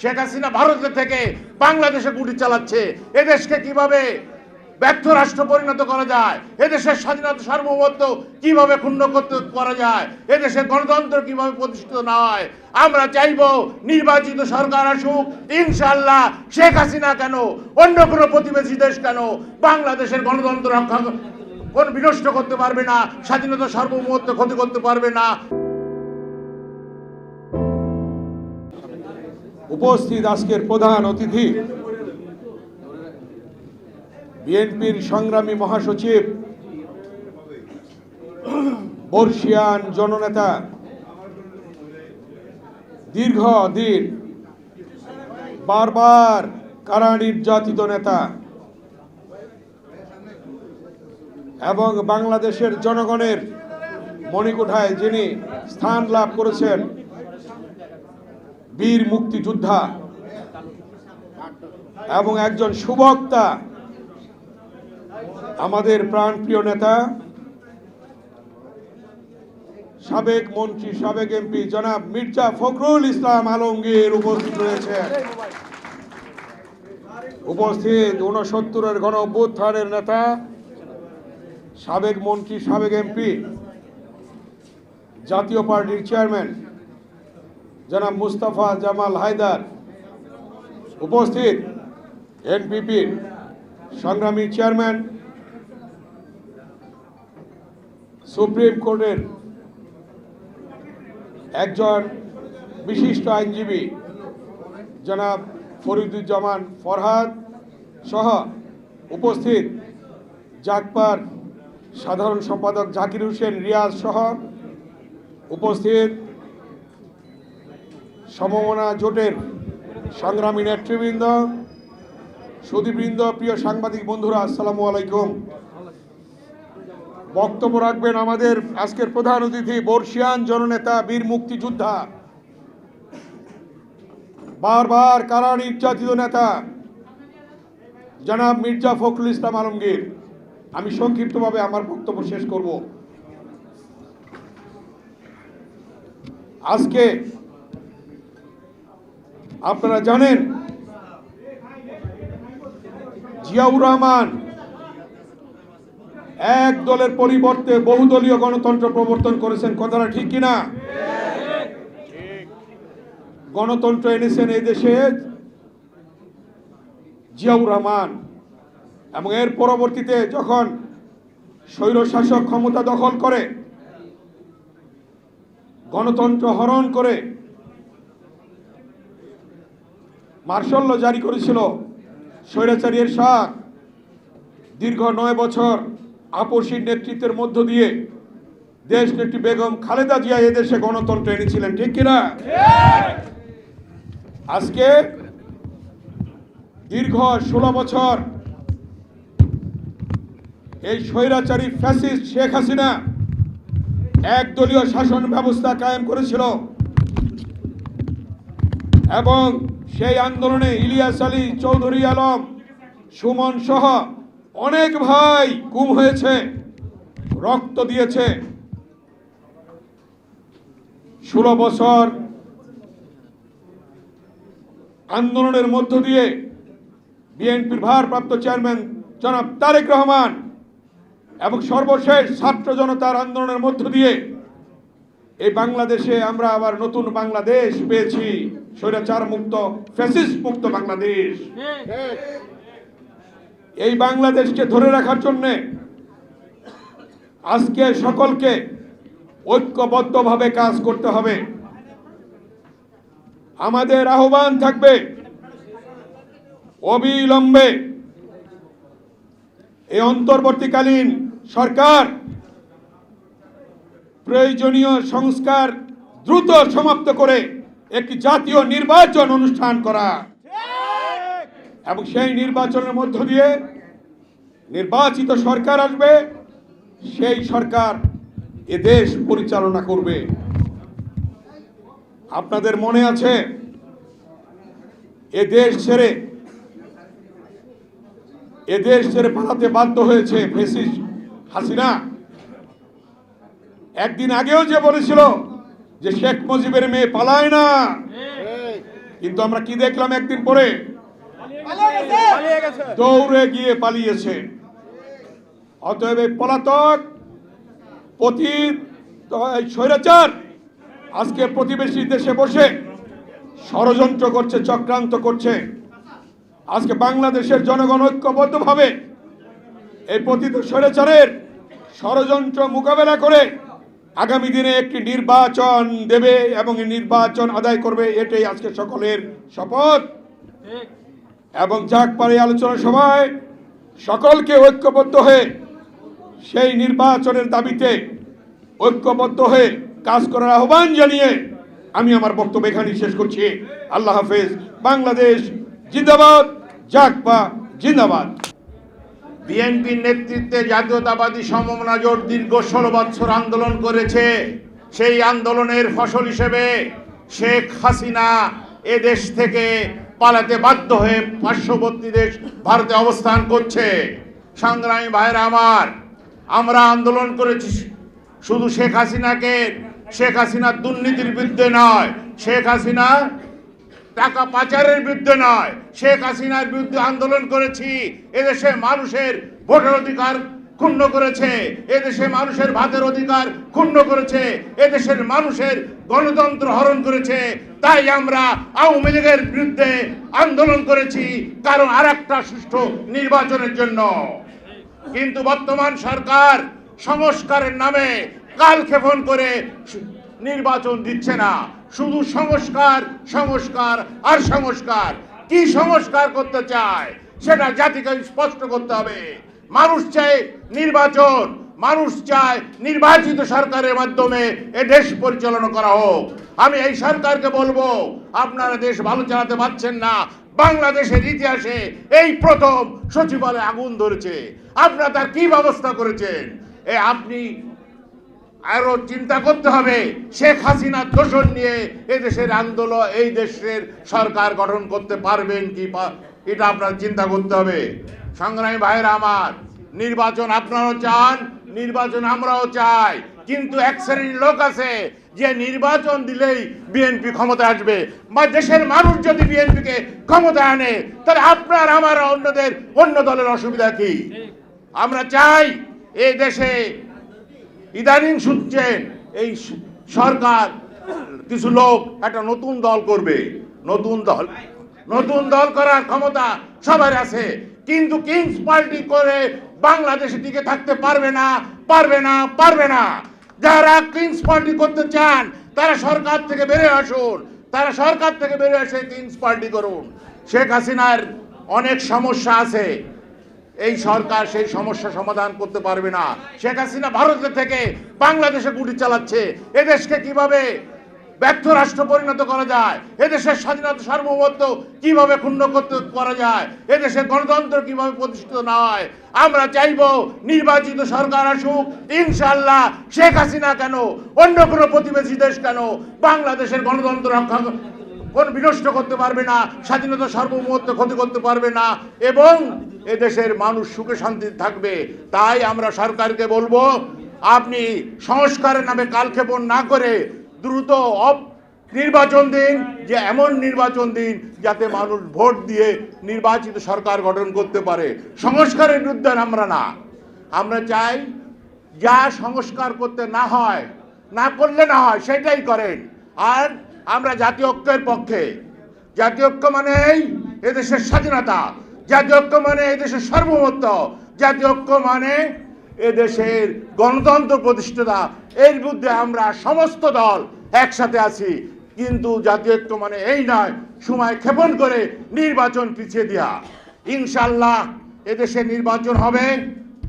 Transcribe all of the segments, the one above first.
শেখ হাসিনা ভারতে থেকে বাংলাদেশে গুলি চালাচ্ছে। এদেশকে কিভাবে ব্যর্থ রাষ্ট্র পরিণত করা যায়, এদেশের স্বাধীনতা সার্বভৌমত্ব কিভাবে ক্ষুণ্ণ করতে করা যায়, এদেশের গণতন্ত্র কিভাবে প্রতিষ্ঠিত না হয়। আমরা চাইব নির্বাচিত সরকার আসুক, ইনশাআল্লাহ। শেখ হাসিনা কেন, অন্য কোনো প্রতিবেশী দেশ কেন বাংলাদেশের গণতন্ত্র রক্ষা কোন বিনষ্ট করতে পারবে না, স্বাধীনতা সার্বভৌমত্ব ক্ষতি করতে পারবে না। উপস্থিত আজকের প্রধান অতিথি বিএনপির সংগ্রামী মহাসচিব, বর্ষিয়ান জননেতা, দীর্ঘদিন বারবার কারা নির্যাতিত নেতা এবং বাংলাদেশের জনগণের মণিকোঠায় যিনি স্থান লাভ করেছেন, বীর মুক্তিযোদ্ধা এবং একজন সুবক্তা, আমাদের প্রাণপ্রিয় নেতা, সাবেক মন্ত্রী, সাবেক এমপি জনাব মির্জা ফখরুল ইসলাম আলমগীর উপস্থিত রয়েছেন। উপস্থিত 69-এর গণ অভ্যুত্থানের নেতা, সাবেক মন্ত্রী, সাবেক এমপি, জাতীয় পার্টির চেয়ারম্যান জনাব মুস্তাফা জামাল হায়দার। উপস্থিত এনপিপির সংগ্রামী চেয়ারম্যান, সুপ্রিম কোর্টের একজন বিশিষ্ট আইনজীবী জনাব ফরিদুজ্জামান ফরহাদ সহ উপস্থিত জাগপার সাধারণ সম্পাদক জাকির হোসেন রিয়াজ সহ উপস্থিত সমমনা জোটের সংগ্রামী নেতৃবৃন্দ, সুধীবৃন্দ, প্রিয় সাংবাদিক বন্ধুরা, আসসালামু আলাইকুম। বক্তব্য রাখবেন আমাদের আজকের প্রধান অতিথি, বর্ষিয়ান জননেতা, বীর মুক্তিযোদ্ধা, বারবার কারা নির্যাতিত নেতা জনাব মির্জা ফখরুল ইসলাম আলমগীর। আমি সংক্ষিপ্তভাবে আমার বক্তব্য শেষ করব। আজকে আপনারা জানেন জিয়াউর রহমান এক দলের পরিবর্তে বহুদলীয় গণতন্ত্র প্রবর্তন করেছেন। কথাটা ঠিক কিনা? গণতন্ত্র এনেছেন এই দেশে জিয়াউর রহমান, এবং এর পরবর্তীতে যখন স্বৈরশাসক ক্ষমতা দখল করে, গণতন্ত্র হরণ করে মার্শাল ল জারি করেছিল, স্বৈরাচারী এরশাদ দীর্ঘ 9 বছর আপসীর নেতৃত্বের মধ্য দিয়ে দেশ নেত্রী বেগম খালেদা জিয়া এদেশে গণতন্ত্র এনেছিলেন। ঠিক কিনা? আজকে দীর্ঘ 16 বছর এই স্বৈরাচারী ফ্যাসিস্ট শেখ হাসিনা একদলীয় শাসন ব্যবস্থা কায়েম করেছিল, এবং সেই আন্দোলনে ইলিয়াস আলী, চৌধুরী আলম, সুমন সহ অনেক ভাই গুম হয়েছে, রক্ত দিয়েছে। 16 বছর আন্দোলনের মধ্য দিয়ে বিএনপির ভারপ্রাপ্ত চেয়ারম্যান জনাব তারেক রহমান এবং সর্বশেষ ছাত্র জনতার আন্দোলনের মধ্য দিয়ে এই বাংলাদেশে আমরা আবার নতুন বাংলাদেশ পেয়েছি, স্বৈরাচার মুক্ত, ফ্যাসিস্ট মুক্ত বাংলাদেশ। এই বাংলাদেশকে ধরে রাখার জন্য আজকে সকলকে ঐক্যবদ্ধভাবে কাজ করতে হবে। আমাদের আহ্বান থাকবে অবিলম্বে এই অন্তর্বর্তীকালীন সরকার প্রয়োজনীয় সংস্কার দ্রুত সমাপ্ত করে একটি জাতীয় নির্বাচন অনুষ্ঠান করা, এবং সেই নির্বাচনের মধ্য দিয়ে নির্বাচিত সরকার আসবে, সেই সরকার এ দেশ পরিচালনা করবে। আপনাদের মনে আছে এ দেশ ছেড়ে পালাতে বাধ্য হয়েছে ফ্যাসিস্ট হাসিনা। একদিন আগেও যে বলেছিল যে শেখ মুজিবের মেয়ে পালায় না, কিন্তু আমরা কি দেখলাম একদিন পরে? দৌড়ে গিয়ে পালিয়েছে। অতএব এই পলাতক স্বৈরাচার আজকে প্রতিবেশী দেশে বসে ষড়যন্ত্র করছে, চক্রান্ত করছে। আজকে বাংলাদেশের জনগণ ঐক্যবদ্ধভাবে এই পতিত স্বৈরাচারের ষড়যন্ত্র মোকাবেলা করে আগামী দিনে একটি নির্বাচন দেবে এবং এই নির্বাচন আদায় করবে, এটাই আজকে সকলের শপথ। এবং যাক পারে আলোচনা সভায় সকলকে ঐক্যবদ্ধ হয়ে সেই নির্বাচনের দাবিতে ঐক্যবদ্ধ হয়ে কাজ করার আহ্বান জানিয়ে আমি আমার বক্তব্য এখানে শেষ করছি। আল্লাহ হাফেজ। বাংলাদেশ জিন্দাবাদ, জাগপা জিন্দাবাদ। বিএনপির নেতৃত্বে জাতীয়তাবাদী সমমনা জোট দীর্ঘ 16 বছর আন্দোলন করেছে। সেই আন্দোলনের ফসল হিসেবে শেখ হাসিনা এ দেশ থেকে পালাতে বাধ্য হয়ে পার্শ্ববর্তী দেশ ভারতে অবস্থান করছে। সংগ্রামী ভাইরা আমার, আমরা আন্দোলন করেছি শুধু শেখ হাসিনার দুর্নীতির বিরুদ্ধে নয়, শেখ হাসিনা টাকা পাচারের বিরুদ্ধে নয়, শেখ হাসিনার বিরুদ্ধে আন্দোলন করেছি। এদেশে মানুষের ভোটের অধিকার ক্ষুণ্ণ করেছে, এদেশে মানুষের ভাতের অধিকার ক্ষুণ্ণ করেছে, এদেশের মানুষের গণতন্ত্র হরণ করেছে। তাই আমরা আওয়ামী লীগের বিরুদ্ধে আন্দোলন করেছি, কারণ আরেকটা সুষ্ঠু নির্বাচনের জন্য। কিন্তু বর্তমান সরকার সংস্কারের নামে কালক্ষেপণ করে নির্বাচন দিচ্ছে না, শুধু সংস্কার সংস্কার আর সংস্কার। কি সংস্কার করতে চায় সেটা জাতিকে স্পষ্ট করতে হবে। মানুষ চায় নির্বাচন, মানুষ চায় নির্বাচিত সরকারের মাধ্যমে এ দেশ পরিচালনা করা হোক। আমি এই সরকারকে বলবো, আপনারা দেশ ভালো চালাতে পারছেন না। বাংলাদেশের ইতিহাসে এই প্রথম সচিবালয়ে আগুন ধরেছে, আপনারা তার কি ব্যবস্থা করেছেন? আপনি আরো চিন্তা করতে হবে। শেখ হাসিনার দোষণ নিয়ে এদেশের আন্দোলন, এই দেশের সরকার গঠন করতে পারবেন কি, এটা আপনার চিন্তা করতে হবে। সংগ্রামী ভাইরা আমার, নির্বাচন আপনারাও চান, নির্বাচন আমরাও চাই, কিন্তু এক শ্রেণীর লোক আছে যে নির্বাচন দিলেই বিএনপি ক্ষমতায় আসবে, বা দেশের মানুষ যদি বিএনপিকে ক্ষমতায় আনে তাহলে আপনার আমার অন্য দলের অসুবিধা কি? আমরা চাই এই দেশে ইদানিং শুনছেন এই সরকার কিছু লোক একটা নতুন দল করবে। নতুন দল করার ক্ষমতা সবার আছে, কিন্তু কিংস পার্টি করে বাংলাদেশে টিকে থাকতে পারবে না। যারা কিংস পার্টি করতে চান তারা সরকার থেকে বেরিয়ে আসুন, তারা সরকার থেকে বেরিয়ে এসে কিংস পার্টি করুন। শেখ হাসিনার অনেক সমস্যা আছে, এই সরকার সেই সমস্যা সমাধান করতে পারবে না। শেখ হাসিনা ভারত থেকে বাংলাদেশে গুলি চালাচ্ছে। এদেশকে কিভাবে ব্যর্থ রাষ্ট্র পরিণত করা যায়, এদেশের স্বাধীনতা সার্বভৌমত্ব কিভাবে ক্ষুণ্ণ করা যায়, এদেশের গণতন্ত্র কিভাবে প্রতিষ্ঠিত না হয়। আমরা চাইব নির্বাচিত সরকার আসুক, ইনশাআল্লাহ। শেখ হাসিনা কেন, অন্য কোনো প্রতিবেশী দেশ কেন বাংলাদেশের গণতন্ত্র রক্ষা বিনষ্ট করতে পারবে না, স্বাধীনতা সার্বভৌমত্ব ক্ষতি করতে পারবে না, এবং এদেশের মানুষ সুখে শান্তিতে থাকবে। তাই আমরা সরকারকে বলবো, আপনি সংস্কারের নামে কালক্ষেপণ না করে দ্রুত নির্বাচন দিন, যে এমন নির্বাচন দিন যাতে মানুষ ভোট দিয়ে নির্বাচিত সরকার গঠন করতে পারে। সংস্কারের বিরুদ্ধে আমরা না, আমরা চাই যা সংস্কার করতে না করলে না হয় সেটাই করেন। আর আমরা জাতীয় ঐক্যের পক্ষে। জাতীয় ঐক্য মানে এদেশের স্বাধীনতা, জাতীয় ঐক্য মানে এদেশের সার্বভৌমত্ব, জাতীয় ঐক্য মানে এদেশের গণতন্ত্র প্রতিষ্ঠাতা। এর বিরুদ্ধে আমরা সমস্ত দল একসাথে আছি, কিন্তু জাতীয় ঐক্য মানে এই নয় সময় ক্ষেপণ করে নির্বাচন পিছিয়ে দেওয়া। ইনশাআল্লাহ এদেশে নির্বাচন হবে,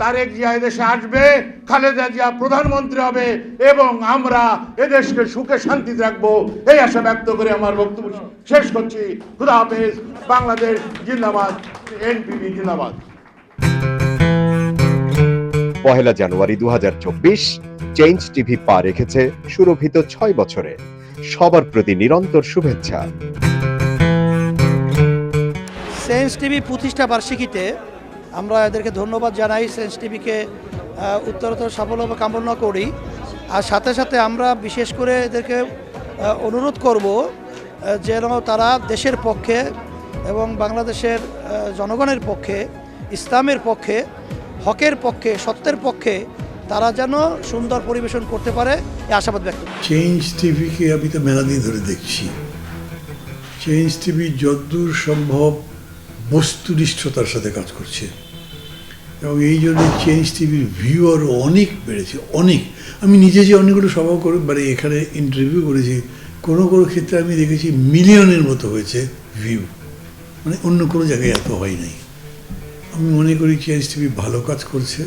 তারেক জিয়া এদেশে আসবে, খালেদা জিয়া প্রধানমন্ত্রী হবে, এবং আমরা এদেশকে সুখে শান্তিতে রাখবো, এই আশা ব্যক্ত করে আমার বক্তব্য শেষ করছি। খুদা হাফেজ। বাংলাদেশ জিন্দাবাদ, এনপিপি জিন্দাবাদ। 1 জানুয়ারি 2024 চেঞ্জ টিভি পা রেখেছে সুরভিত 6 বছরে। সবার প্রতি নিরন্তর শুভেচ্ছা। চেঞ্জ টিভি প্রতিষ্ঠা বার্ষিকীতে আমরা এদেরকে ধন্যবাদ জানাই, চেঞ্জ টিভিকে উত্তরোত্তর সাফল্য কামনা করি। আর সাথে সাথে আমরা বিশেষ করে এদেরকে অনুরোধ করব যেন তারা দেশের পক্ষে এবং বাংলাদেশের জনগণের পক্ষে, ইসলামের পক্ষে, হকের পক্ষে, সত্যের পক্ষে তারা যেন সুন্দর পরিবেশন করতে পারে এই আশাবাদ ব্যক্ত করি। চেঞ্জ টিভিকে আমি তো মেলা দিন ধরে দেখছি। চেঞ্জ টিভি যতদূর সম্ভব বস্তুনিষ্ঠতার সাথে কাজ করছে এবং এই জন্য চেঞ্জ টিভির ভিউ আরও অনেক বেড়েছে, অনেক। আমি নিজে যে অনেকগুলো সভা করে মানে এখানে ইন্টারভিউ করেছি, কোনো কোনো ক্ষেত্রে আমি দেখেছি মিলিয়নের মতো হয়েছে ভিউ, মানে অন্য কোনো জায়গায় এত হয় নাই। আমি মনে করি চেঞ্জ টিভি ভালো কাজ করছে,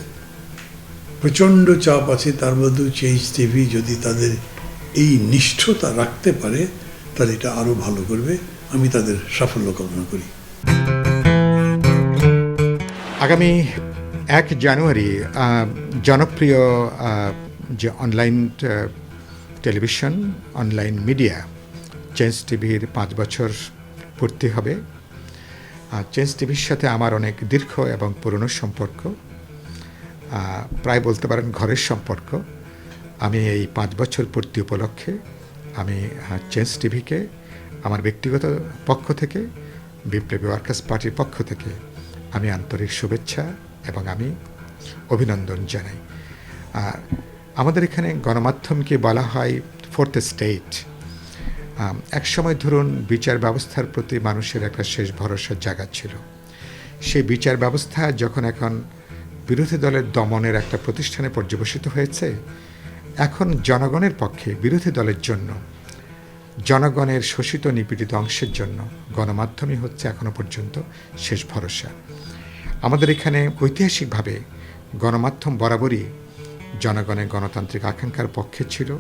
প্রচণ্ড চাপ আছে, তার মধ্যেও চেঞ্জ টিভি যদি তাদের এই নিষ্ঠতা রাখতে পারে তাহলে এটা আরও ভালো করবে। আমি তাদের সাফল্য কামনা করি। আগামী 1 জানুয়ারি জনপ্রিয় যে online television, online media change টিভির 5 বছর পূর্তি হবে। চেঞ্জ টিভির সাথে আমার অনেক দীর্ঘ এবং পুরনো সম্পর্ক, প্রায় বলতে পারেন ঘরের সম্পর্ক। আমি এই 5 বছর পূর্তি উপলক্ষে আমি চেঞ্জ টিভিকে আমার ব্যক্তিগত পক্ষ থেকে, বিপ্লবী ওয়ার্কার্স পার্টির পক্ষ থেকে আমি আন্তরিক শুভেচ্ছা এবং আমি অভিনন্দন জানাই। আমাদের এখানে গণমাধ্যমকে বলা হয় 4th স্টেট। একসময় ধরুন বিচার ব্যবস্থার প্রতি মানুষের একটা শেষ ভরসার জায়গা ছিল। সেই বিচার ব্যবস্থা যখন এখন বিরোধী দলের দমনের একটা প্রতিষ্ঠানে পর্যবসিত হয়েছে, এখন জনগণের পক্ষে, বিরোধী দলের জন্য, জনগণের শোষিত নিপীড়িত অংশের জন্য গণমাধ্যমই হচ্ছে এখনো পর্যন্ত শেষ ভরসা। আমাদের এখানে ঐতিহাসিকভাবে গণমাধ্যম বরাবরই জনগণের গণতান্ত্রিক আকাঙ্ক্ষার পক্ষে ছিল।